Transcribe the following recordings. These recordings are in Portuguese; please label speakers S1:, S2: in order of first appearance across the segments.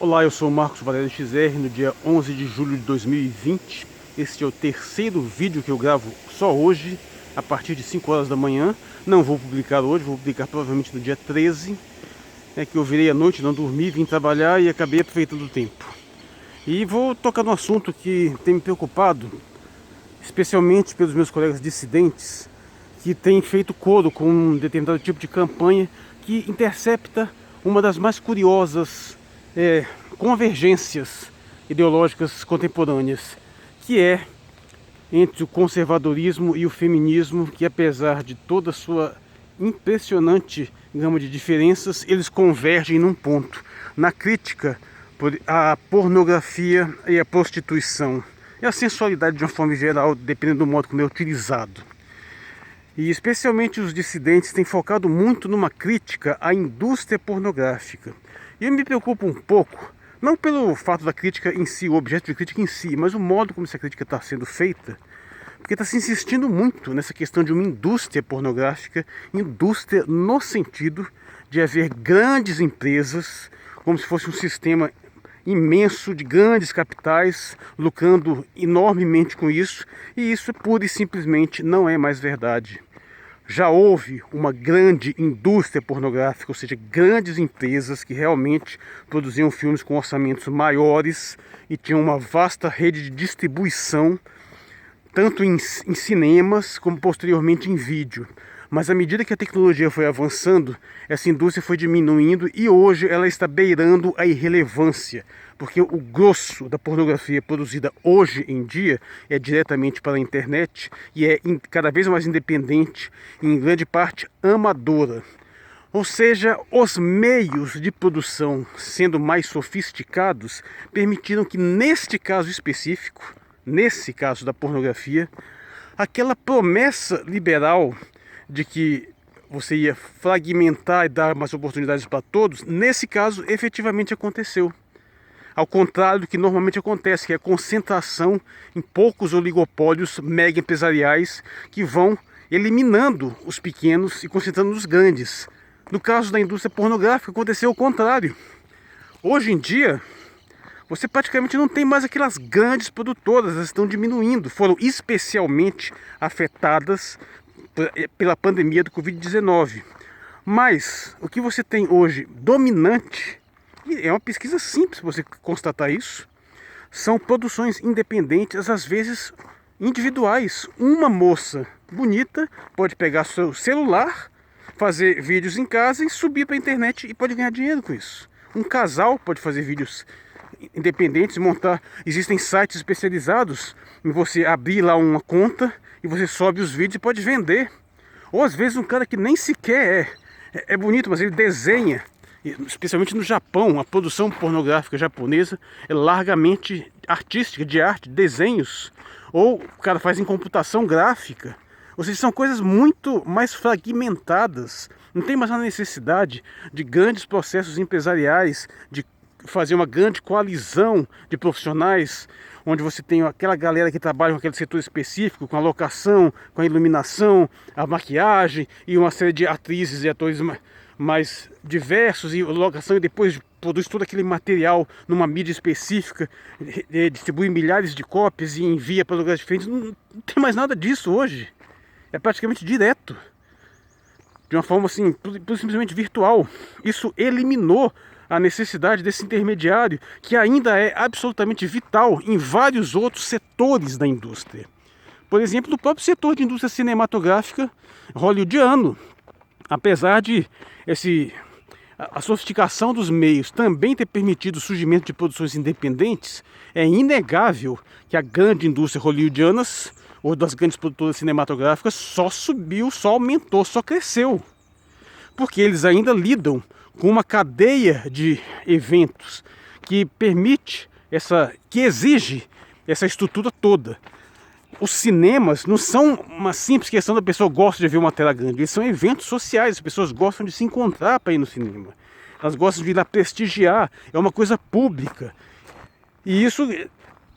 S1: Olá, eu sou o Marcos Valério XR, no dia 11 de julho de 2020. Este é o terceiro vídeo que eu gravo só hoje, a partir de 5 horas da manhã. Não vou publicar hoje, vou publicar provavelmente no dia 13. É que eu virei à noite, não dormi, vim trabalhar e acabei aproveitando o tempo. E vou tocar num assunto que tem me preocupado, especialmente pelos meus colegas dissidentes, que têm feito coro com um determinado tipo de campanha que intercepta uma das mais curiosas convergências ideológicas contemporâneas, que é entre o conservadorismo e o feminismo, que apesar de toda a sua impressionante gama de diferenças, eles convergem num ponto, na crítica à pornografia e à prostituição, e à sensualidade de uma forma geral, dependendo do modo como é utilizado. E especialmente os dissidentes têm focado muito numa crítica à indústria pornográfica. E eu me preocupo um pouco, não pelo fato da crítica em si, o objeto de crítica em si, mas o modo como essa crítica está sendo feita, porque está se insistindo muito nessa questão de uma indústria pornográfica, indústria no sentido de haver grandes empresas, como se fosse um sistema imenso de grandes capitais lucrando enormemente com isso, e isso pura e simplesmente não é mais verdade. Já houve uma grande indústria pornográfica, ou seja, grandes empresas que realmente produziam filmes com orçamentos maiores e tinham uma vasta rede de distribuição, tanto em cinemas como posteriormente em vídeo. Mas à medida que a tecnologia foi avançando, essa indústria foi diminuindo e hoje ela está beirando a irrelevância, porque o grosso da pornografia produzida hoje em dia é diretamente para a internet e é cada vez mais independente e em grande parte amadora. Ou seja, os meios de produção sendo mais sofisticados permitiram que neste caso específico, nesse caso da pornografia, aquela promessa liberal de que você ia fragmentar e dar mais oportunidades para todos, nesse caso efetivamente aconteceu. Ao contrário do que normalmente acontece, que é a concentração em poucos oligopólios mega empresariais que vão eliminando os pequenos e concentrando nos grandes. No caso da indústria pornográfica aconteceu o contrário. Hoje em dia, você praticamente não tem mais aquelas grandes produtoras, elas estão diminuindo, foram especialmente afetadas pela pandemia do Covid-19. Mas o que você tem hoje dominante, e é uma pesquisa simples você constatar isso, são produções independentes, às vezes individuais. Uma moça bonita pode pegar seu celular, fazer vídeos em casa e subir para a internet e pode ganhar dinheiro com isso. Um casal pode fazer vídeos independentes, montar. Existem sites especializados em você abrir lá uma conta e você sobe os vídeos e pode vender. Ou às vezes um cara que nem sequer é bonito, mas ele desenha. Especialmente no Japão, a produção pornográfica japonesa é largamente artística, de arte, desenhos. Ou o cara faz em computação gráfica. Ou seja, são coisas muito mais fragmentadas. Não tem mais a necessidade de grandes processos empresariais, de fazer uma grande coalizão de profissionais, onde você tem aquela galera que trabalha com aquele setor específico, com a locação, com a iluminação, a maquiagem e uma série de atrizes e atores mais diversos, e locação, e depois produz todo aquele material numa mídia específica, distribui milhares de cópias e envia para lugares diferentes. Não tem mais nada disso hoje. É praticamente direto, de uma forma assim, simplesmente virtual. Isso eliminou a necessidade desse intermediário, que ainda é absolutamente vital em vários outros setores da indústria. Por exemplo, no próprio setor de indústria cinematográfica hollywoodiano. Apesar de a sofisticação dos meios também ter permitido o surgimento de produções independentes, é inegável que a grande indústria hollywoodiana, ou das grandes produtoras cinematográficas, só subiu, só aumentou, só cresceu. Porque eles ainda lidam com uma cadeia de eventos que permite, que exige essa estrutura toda. Os cinemas não são uma simples questão da pessoa gosta de ver uma tela grande, eles são eventos sociais, as pessoas gostam de se encontrar para ir no cinema, elas gostam de ir lá prestigiar, é uma coisa pública. E isso,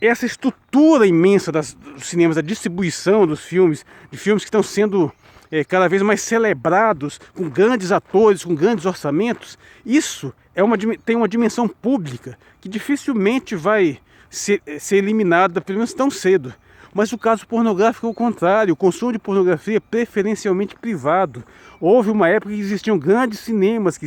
S1: essa estrutura imensa dos cinemas, da distribuição dos filmes, de filmes que estão sendo cada vez mais celebrados, com grandes atores, com grandes orçamentos, isso tem uma dimensão pública que dificilmente vai ser eliminada, pelo menos tão cedo. Mas o caso pornográfico é o contrário, o consumo de pornografia é preferencialmente privado. Houve uma época que existiam grandes cinemas que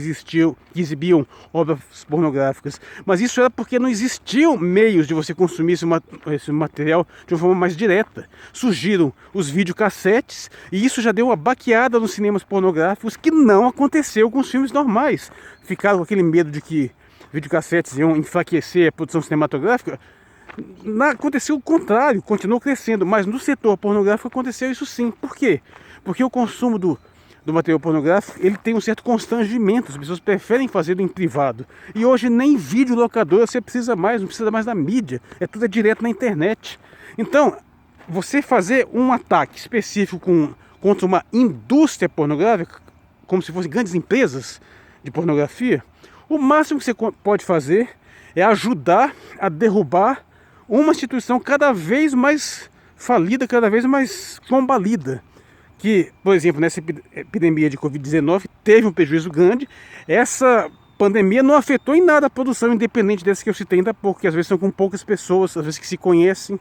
S1: exibiam obras pornográficas, mas isso era porque não existiam meios de você consumir esse material de uma forma mais direta. Surgiram os videocassetes e isso já deu uma baqueada nos cinemas pornográficos que não aconteceu com os filmes normais. Ficaram com aquele medo de que videocassetes iam enfraquecer a produção cinematográfica. Aconteceu o contrário, continuou crescendo, mas no setor pornográfico aconteceu isso sim. Por quê? Porque o consumo do material pornográfico, ele tem um certo constrangimento, as pessoas preferem fazê-lo em privado. E hoje nem videolocadora você precisa mais, não precisa mais da mídia, tudo direto na internet. Então, você fazer um ataque específico contra uma indústria pornográfica, como se fossem grandes empresas de pornografia, o máximo que você pode fazer é ajudar a derrubar uma instituição cada vez mais falida, cada vez mais combalida. Que, por exemplo, nessa epidemia de Covid-19 teve um prejuízo grande. Essa pandemia não afetou em nada a produção independente dessa que eu citei ainda há pouco, que às vezes são com poucas pessoas, às vezes que se conhecem.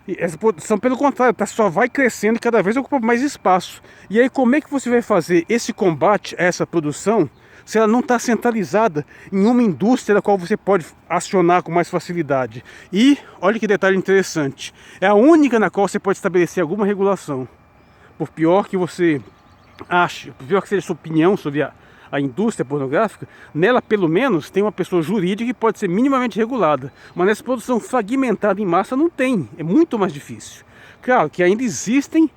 S1: E essa produção, pelo contrário, só vai crescendo e cada vez ocupa mais espaço. E aí como é que você vai fazer esse combate a essa produção se ela não está centralizada em uma indústria da qual você pode acionar com mais facilidade? E, olha que detalhe interessante, é a única na qual você pode estabelecer alguma regulação. Por pior que você ache, por pior que seja a sua opinião sobre a indústria pornográfica, nela pelo menos tem uma pessoa jurídica que pode ser minimamente regulada. Mas nessa produção fragmentada em massa não tem, é muito mais difícil. Claro que ainda existem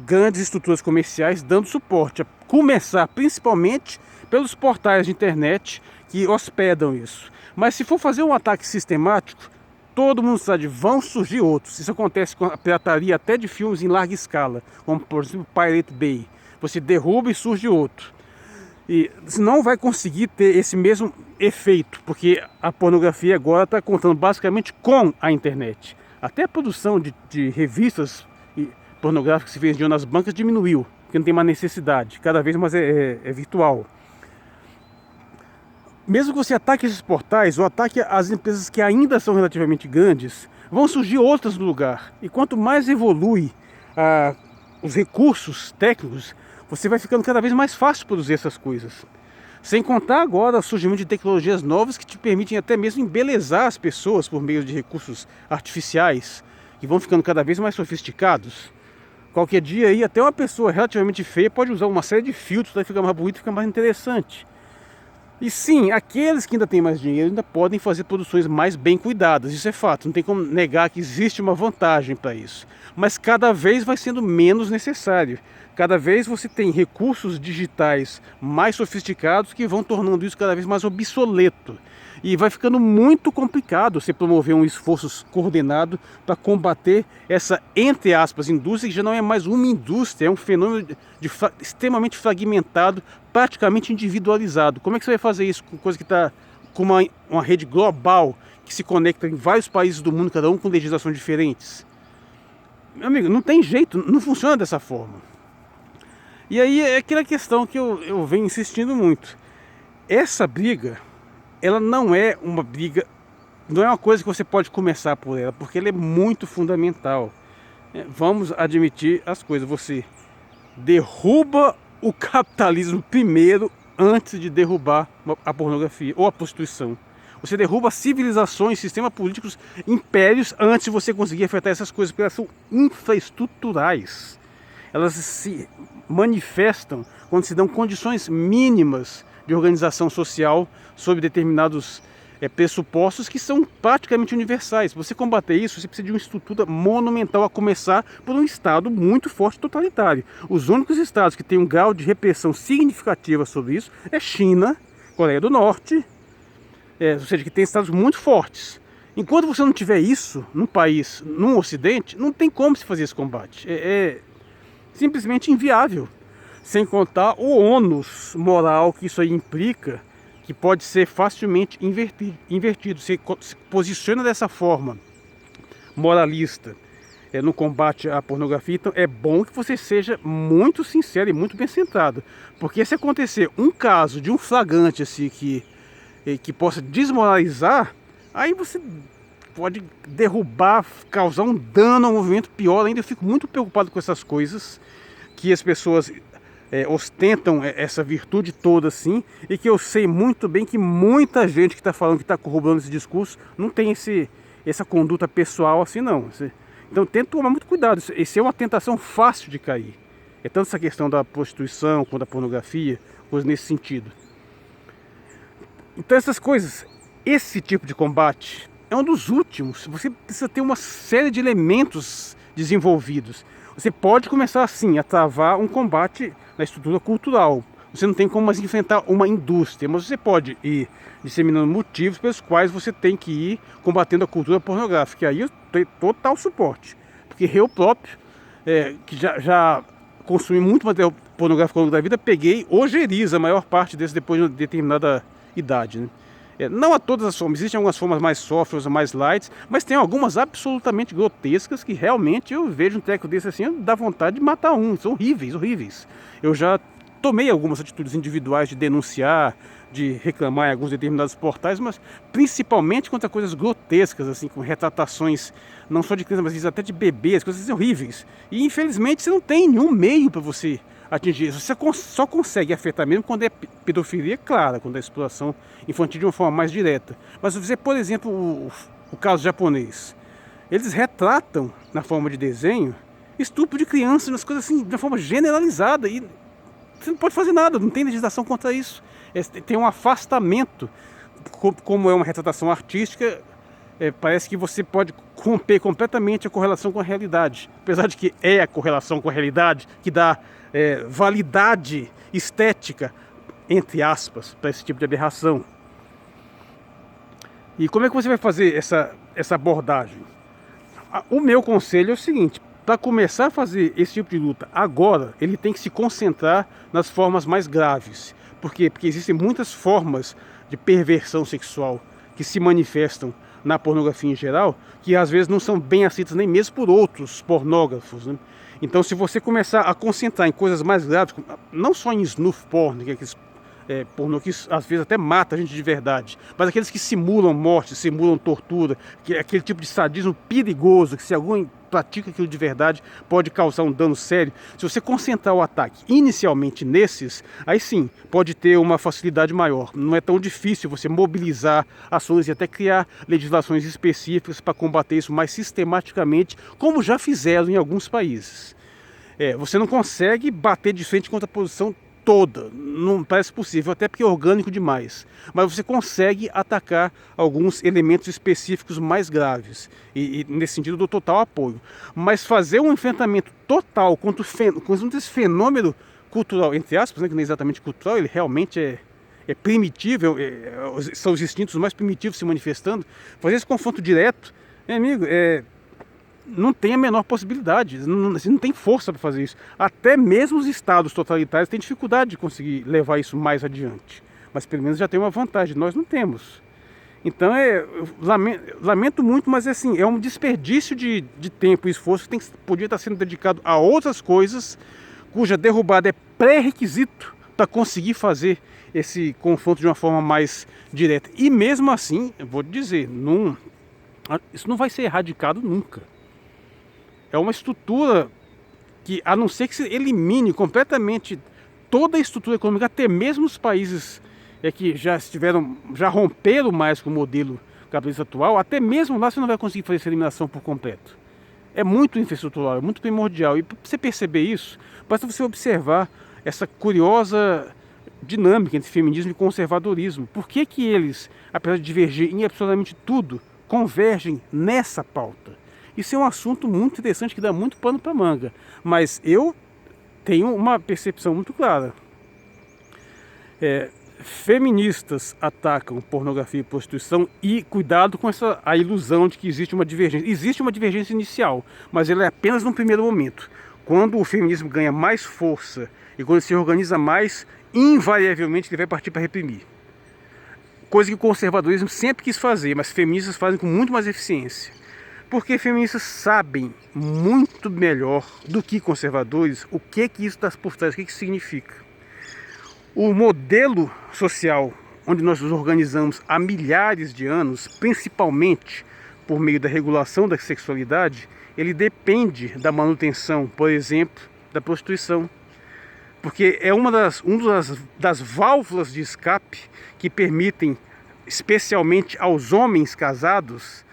S1: grandes estruturas comerciais dando suporte, a começar principalmente pelos portais de internet que hospedam isso. Mas se for fazer um ataque sistemático, todo mundo sabe, vão surgir outros. Isso acontece com a pirataria até de filmes em larga escala, como por exemplo Pirate Bay. Você derruba e surge outro. E você não vai conseguir ter esse mesmo efeito, porque a pornografia agora está contando basicamente com a internet. Até a produção de revistas pornográficas que se vendiam nas bancas diminuiu, porque não tem mais necessidade, cada vez mais é virtual. Mesmo que você ataque esses portais ou ataque as empresas que ainda são relativamente grandes, vão surgir outras no lugar. E quanto mais evolui os recursos técnicos, você vai ficando cada vez mais fácil produzir essas coisas. Sem contar agora o surgimento de tecnologias novas que te permitem até mesmo embelezar as pessoas por meio de recursos artificiais, que vão ficando cada vez mais sofisticados. Qualquer dia aí até uma pessoa relativamente feia pode usar uma série de filtros para ficar mais bonito e ficar mais interessante. E sim, aqueles que ainda têm mais dinheiro ainda podem fazer produções mais bem cuidadas, isso é fato, não tem como negar que existe uma vantagem para isso. Mas cada vez vai sendo menos necessário, cada vez você tem recursos digitais mais sofisticados que vão tornando isso cada vez mais obsoleto. E vai ficando muito complicado você promover um esforço coordenado para combater essa, entre aspas, indústria que já não é mais uma indústria, é um fenômeno extremamente fragmentado, praticamente individualizado. Como é que você vai fazer isso com coisa que está com uma rede global que se conecta em vários países do mundo, cada um com legislações diferentes? Meu amigo, não tem jeito, não funciona dessa forma. E aí é aquela questão que eu venho insistindo muito. Essa briga, ela não é uma briga, não é uma coisa que você pode começar por ela, porque ela é muito fundamental. Vamos admitir as coisas, você derruba o capitalismo primeiro antes de derrubar a pornografia ou a prostituição. Você derruba civilizações, sistemas políticos, impérios antes de você conseguir afetar essas coisas, porque elas são infraestruturais. Elas se manifestam quando se dão condições mínimas de organização social sob determinados pressupostos que são praticamente universais. Você combater isso, você precisa de uma estrutura monumental, a começar por um Estado muito forte totalitário. Os únicos estados que têm um grau de repressão significativa sobre isso é China, Coreia do Norte, ou seja, que tem estados muito fortes. Enquanto você não tiver isso num país, no Ocidente, não tem como se fazer esse combate. É simplesmente inviável. Sem contar o ônus moral que isso aí implica, que pode ser facilmente invertido. Você se posiciona dessa forma moralista no combate à pornografia. Então é bom que você seja muito sincero e muito bem centrado, porque se acontecer um caso de um flagrante assim que possa desmoralizar, aí você pode derrubar, causar um dano ao movimento. Pior ainda, eu fico muito preocupado com essas coisas que as pessoas ostentam essa virtude toda assim, e que eu sei muito bem que muita gente que está falando, que está corroborando esse discurso, não tem essa conduta pessoal assim não. Então tenta tomar muito cuidado, isso é uma tentação fácil de cair. É tanto essa questão da prostituição quanto da pornografia, coisas nesse sentido. Então essas coisas, esse tipo de combate é um dos últimos. Você precisa ter uma série de elementos desenvolvidos. Você pode começar assim a travar um combate na estrutura cultural. Você não tem como mais enfrentar uma indústria, mas você pode ir disseminando motivos pelos quais você tem que ir combatendo a cultura pornográfica. E aí eu tenho total suporte, porque eu próprio, que já consumi muito material pornográfico ao longo da vida, peguei ojeriza a maior parte desse depois de uma determinada idade, né? Não a todas as formas, existem algumas formas mais soft, mais light, mas tem algumas absolutamente grotescas que realmente eu vejo um treco desse assim, dá vontade de matar um, são horríveis, horríveis. Eu já tomei algumas atitudes individuais de denunciar, de reclamar em alguns determinados portais, mas principalmente contra coisas grotescas, assim, com retratações não só de crianças, mas até de bebês, coisas assim, horríveis. E infelizmente você não tem nenhum meio para você atingir isso. Você só consegue afetar mesmo quando é pedofilia clara, quando é exploração infantil de uma forma mais direta. Mas você, por exemplo, o caso japonês, eles retratam na forma de desenho estupro de crianças, umas coisas assim, de uma forma generalizada, e você não pode fazer nada, não tem legislação contra isso. Tem um afastamento, como é uma retratação artística, parece que você pode romper completamente a correlação com a realidade. Apesar de que é a correlação com a realidade que dá validade estética, entre aspas, para esse tipo de aberração. E como é que você vai fazer essa abordagem? O meu conselho é o seguinte: para começar a fazer esse tipo de luta agora, ele tem que se concentrar nas formas mais graves. Por quê? Porque existem muitas formas de perversão sexual que se manifestam na pornografia em geral, que às vezes não são bem aceitas nem mesmo por outros pornógrafos, né? Então, se você começar a concentrar em coisas mais graves, não só em snuff porn, que é aqueles pornô que às vezes até mata a gente de verdade, mas aqueles que simulam morte, simulam tortura, que é aquele tipo de sadismo perigoso, que se alguém pratica aquilo de verdade pode causar um dano sério. Se você concentrar o ataque inicialmente nesses, aí sim pode ter uma facilidade maior. Não é tão difícil você mobilizar ações e até criar legislações específicas para combater isso mais sistematicamente, como já fizeram em alguns países. Você não consegue bater de frente contra a posição toda, não parece possível, até porque é orgânico demais, mas você consegue atacar alguns elementos específicos mais graves, e nesse sentido eu dou total apoio. Mas fazer um enfrentamento total contra esse fenômeno cultural, entre aspas, né, que não é exatamente cultural, ele realmente é primitivo, são os instintos mais primitivos se manifestando, fazer esse confronto direto, meu amigo, não tem a menor possibilidade, não tem força para fazer isso. Até mesmo os estados totalitários têm dificuldade de conseguir levar isso mais adiante, mas pelo menos já tem uma vantagem, nós não temos. Então lamento muito, mas assim, é um desperdício de tempo e esforço que podia estar sendo dedicado a outras coisas, cuja derrubada é pré-requisito para conseguir fazer esse confronto de uma forma mais direta. E mesmo assim, eu vou dizer, isso não vai ser erradicado nunca. É uma estrutura que, a não ser que se elimine completamente toda a estrutura econômica, até mesmo os países que já romperam mais com o modelo capitalista atual, até mesmo lá você não vai conseguir fazer essa eliminação por completo. É muito infraestrutural, é muito primordial. E para você perceber isso, basta você observar essa curiosa dinâmica entre feminismo e conservadorismo. Por que eles, apesar de divergir em absolutamente tudo, convergem nessa pauta? Isso é um assunto muito interessante que dá muito pano para manga, mas eu tenho uma percepção muito clara. Feministas atacam pornografia e prostituição, e cuidado com a ilusão de que existe uma divergência. Existe uma divergência inicial, mas ela é apenas no primeiro momento. Quando o feminismo ganha mais força e quando se organiza mais, invariavelmente ele vai partir para reprimir. Coisa que o conservadorismo sempre quis fazer, mas feministas fazem com muito mais eficiência. Porque feministas sabem muito melhor do que conservadores o que isso está por trás, o que significa. O modelo social onde nós nos organizamos há milhares de anos, principalmente por meio da regulação da sexualidade, ele depende da manutenção, por exemplo, da prostituição. Porque é uma das válvulas de escape que permitem, especialmente aos homens casados,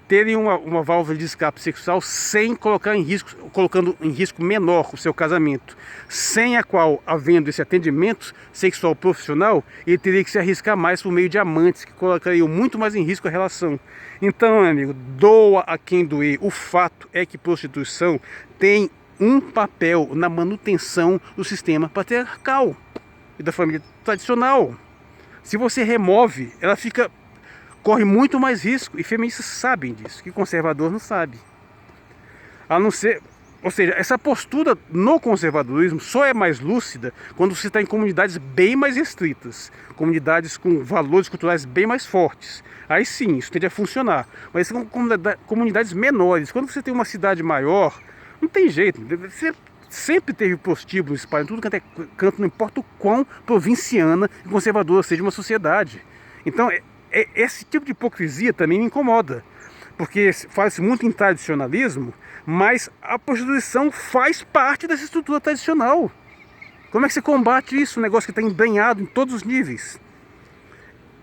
S1: terem uma válvula de escape sexual sem colocar em risco, colocando em risco menor o seu casamento, sem a qual, havendo esse atendimento sexual profissional, ele teria que se arriscar mais por meio de amantes, que colocariam muito mais em risco a relação. Então, meu amigo, doa a quem doer. O fato é que prostituição tem um papel na manutenção do sistema patriarcal e da família tradicional. Se você remove, ela corre muito mais risco, e feministas sabem disso, que conservador não sabe. A não ser, ou seja, essa postura no conservadorismo só é mais lúcida quando você está em comunidades bem mais restritas, comunidades com valores culturais bem mais fortes. Aí sim, isso tende a funcionar. Mas são comunidades menores. Quando você tem uma cidade maior, não tem jeito. Você sempre teve prostíbulo espalhado em tudo quanto é canto, não importa o quão provinciana e conservadora seja uma sociedade. Então, esse tipo de hipocrisia também me incomoda, porque fala-se muito em tradicionalismo, mas a prostituição faz parte dessa estrutura tradicional. Como é que você combate isso? Um negócio que está embrenhado em todos os níveis.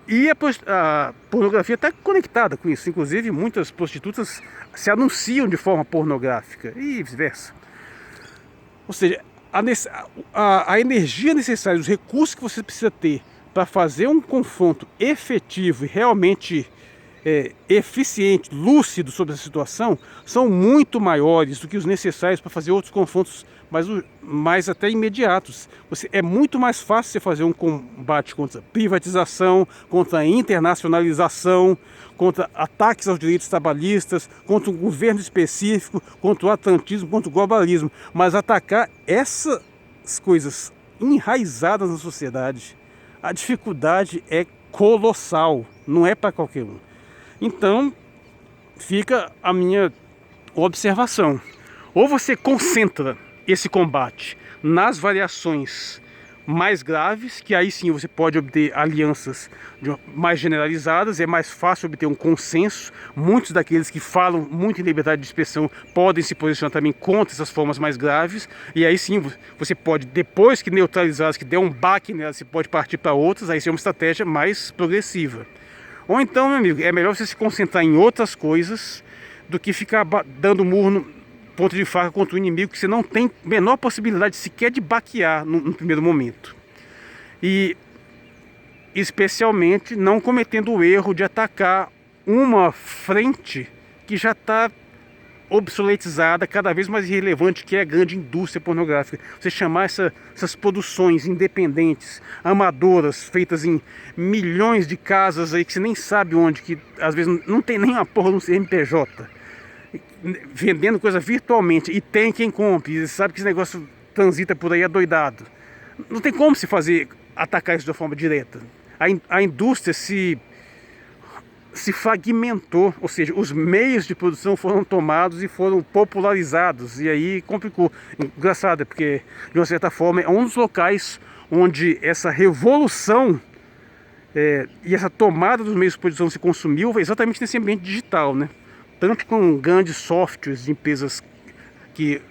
S1: E a pornografia está conectada com isso. Inclusive, muitas prostitutas se anunciam de forma pornográfica e vice-versa. Ou seja, a energia necessária, os recursos que você precisa ter para fazer um confronto efetivo e realmente eficiente, lúcido sobre a situação, são muito maiores do que os necessários para fazer outros confrontos mais até imediatos. É muito mais fácil você fazer um combate contra privatização, contra a internacionalização, contra ataques aos direitos trabalhistas, contra um governo específico, contra o atlantismo, contra o globalismo. Mas atacar essas coisas enraizadas na sociedade, a dificuldade é colossal, não é para qualquer um. Então, fica a minha observação. Ou você concentra esse combate nas variações mais graves, que aí sim você pode obter alianças mais generalizadas, é mais fácil obter um consenso. Muitos daqueles que falam muito em liberdade de expressão podem se posicionar também contra essas formas mais graves, e aí sim você pode, depois que neutralizá-las, que der um baque nelas, você pode partir para outras, aí sim é uma estratégia mais progressiva. Ou então, meu amigo, é melhor você se concentrar em outras coisas do que ficar dando murro no ponto de faca contra o inimigo que você não tem a menor possibilidade sequer de baquear no primeiro momento. E especialmente não cometendo o erro de atacar uma frente que já está obsoletizada, cada vez mais irrelevante, que é a grande indústria pornográfica. Você chamar essas produções independentes, amadoras, feitas em milhões de casas aí que você nem sabe onde, que às vezes não tem nem uma porra no CNPJ, vendendo coisa virtualmente, e tem quem compre, e sabe que esse negócio transita por aí adoidado. Não tem como se atacar isso de uma forma direta. A indústria se fragmentou, ou seja, os meios de produção foram tomados e foram popularizados, e aí complicou. Engraçado, porque de uma certa forma é um dos locais onde essa revolução e essa tomada dos meios de produção se consumiu foi exatamente nesse ambiente digital, né? Tanto com grandes softwares de empresas que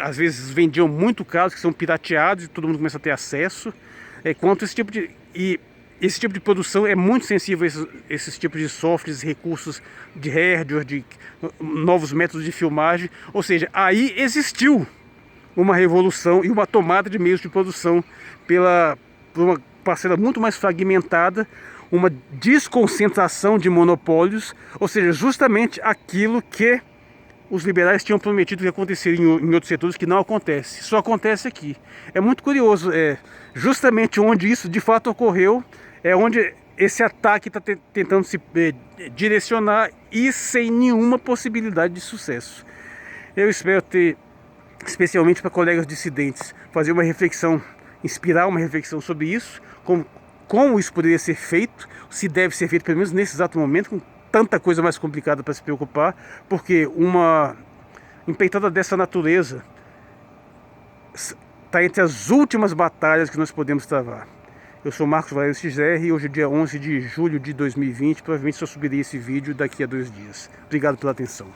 S1: às vezes vendiam muito caros, que são pirateados e todo mundo começa a ter acesso, quanto esse tipo de produção é muito sensível a esses tipos de softwares, recursos de hardware, de novos métodos de filmagem. Ou seja, aí existiu uma revolução e uma tomada de meios de produção por uma parcela muito mais fragmentada, uma desconcentração de monopólios, ou seja, justamente aquilo que os liberais tinham prometido que aconteceria em outros setores, que não acontece, só acontece aqui. É muito curioso, justamente onde isso de fato ocorreu, é onde esse ataque está tentando se direcionar, e sem nenhuma possibilidade de sucesso. Eu espero ter, especialmente para colegas dissidentes, fazer uma reflexão, inspirar uma reflexão sobre isso, como isso poderia ser feito, se deve ser feito pelo menos nesse exato momento, tanta coisa mais complicada para se preocupar, porque uma empreitada dessa natureza está entre as últimas batalhas que nós podemos travar. Eu sou Marcos Valério Xer e hoje é dia 11 de julho de 2020, provavelmente só subirei esse vídeo daqui a 2 dias. Obrigado pela atenção.